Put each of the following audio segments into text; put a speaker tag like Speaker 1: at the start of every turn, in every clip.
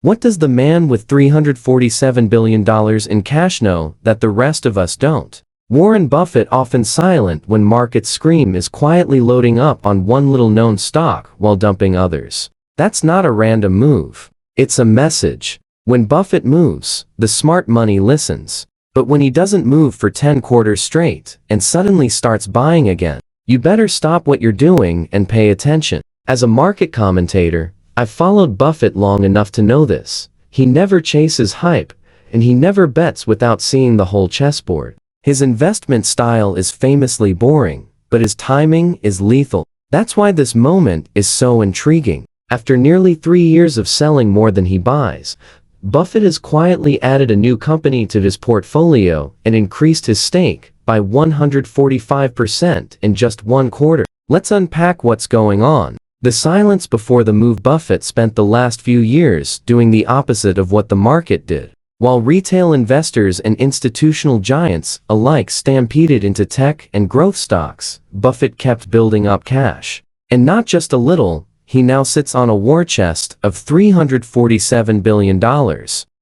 Speaker 1: What does the man with $347 billion in cash know that the rest of us don't? Warren Buffett, often silent when markets scream, is quietly loading up on one little known stock while dumping others. That's not a random move. It's a message. When Buffett moves, the smart money listens. But when he doesn't move for 10 quarters straight and suddenly starts buying again, you better stop what you're doing and pay attention. As a market commentator, I've followed Buffett long enough to know this. He never chases hype, and he never bets without seeing the whole chessboard. His investment style is famously boring, but his timing is lethal. That's why this moment is so intriguing. After nearly 3 years of selling more than he buys, Buffett has quietly added a new company to his portfolio and increased his stake by 145% in just 1 quarter. Let's unpack what's going on. The silence before the move. Buffett spent the last few years doing the opposite of what the market did. While retail investors and institutional giants alike stampeded into tech and growth stocks, Buffett kept building up cash. And not just a little, he now sits on a war chest of $347 billion.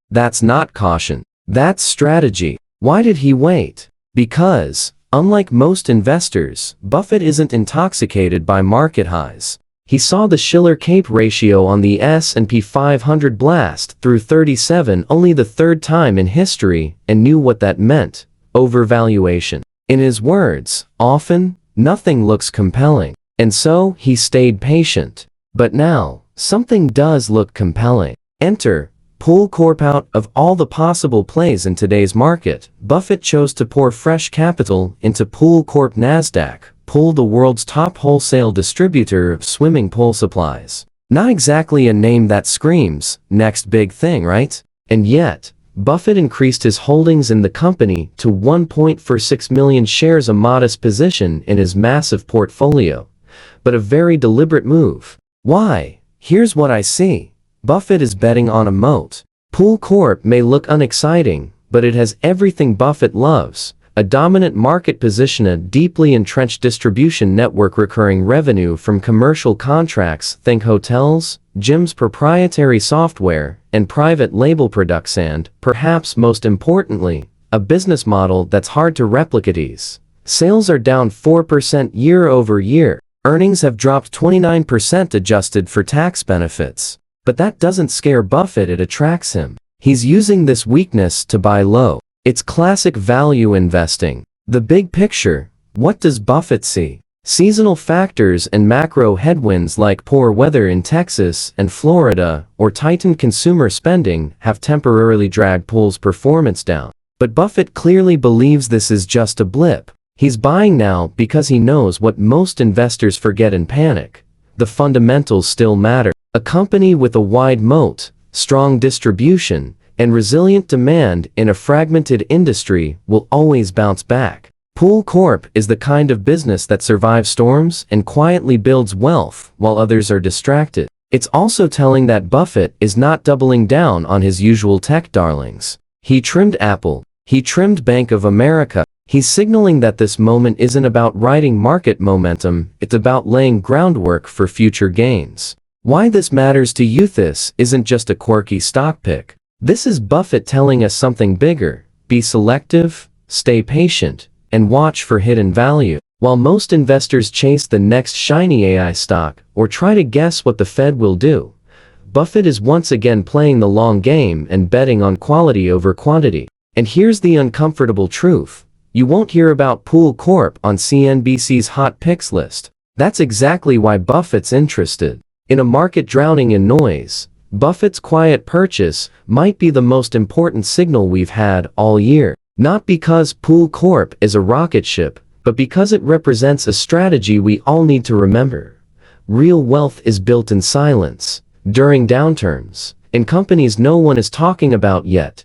Speaker 1: That's not caution. That's strategy. Why did he wait? Because, unlike most investors, Buffett isn't intoxicated by market highs. He saw the Shiller-Cape ratio on the S&P 500 blast through 37 only the 3rd time in history and knew what that meant: overvaluation. In his words, often, nothing looks compelling. And so, he stayed patient. But now, something does look compelling. Enter Pool Corp. Out of all the possible plays in today's market, Buffett chose to pour fresh capital into Pool Corp. Nasdaq Pool, the world's top wholesale distributor of swimming pool supplies. Not exactly a name that screams, next big thing, right? And yet, Buffett increased his holdings in the company to 1.46 million shares, a modest position in his massive portfolio. But a very deliberate move. Why? Here's what I see. Buffett is betting on a moat. Pool Corp may look unexciting, but it has everything Buffett loves: a dominant market position, a deeply entrenched distribution network, recurring revenue from commercial contracts, think hotels, gyms, proprietary software, and private label products, and, perhaps most importantly, a business model that's hard to replicate. Sales are down 4% year over year. Earnings have dropped 29% adjusted for tax benefits. But that doesn't scare Buffett, it attracts him. He's using this weakness to buy low. It's classic value investing. The big picture. What does Buffett see? Seasonal factors and macro headwinds like poor weather in Texas and Florida or tightened consumer spending have temporarily dragged Pool's performance down. But Buffett clearly believes this is just a blip. He's buying now because he knows what most investors forget in panic: the fundamentals still matter. A company with a wide moat, strong distribution, and resilient demand in a fragmented industry will always bounce back. Pool Corp is the kind of business that survives storms and quietly builds wealth while others are distracted. It's also telling that Buffett is not doubling down on his usual tech darlings. He trimmed Apple. He trimmed Bank of America. He's signaling that this moment isn't about riding market momentum, it's about laying groundwork for future gains. Why this matters to you? This isn't just a quirky stock pick. This is Buffett telling us something bigger: be selective, stay patient, and watch for hidden value. While most investors chase the next shiny AI stock or try to guess what the Fed will do, Buffett is once again playing the long game and betting on quality over quantity. And here's the uncomfortable truth: you won't hear about Pool Corp on CNBC's hot picks list. That's exactly why Buffett's interested. In a market drowning in noise, Buffett's quiet purchase might be the most important signal we've had all year. Not because Pool Corp is a rocket ship, but because it represents a strategy we all need to remember. Real wealth is built in silence, during downturns, in companies no one is talking about yet.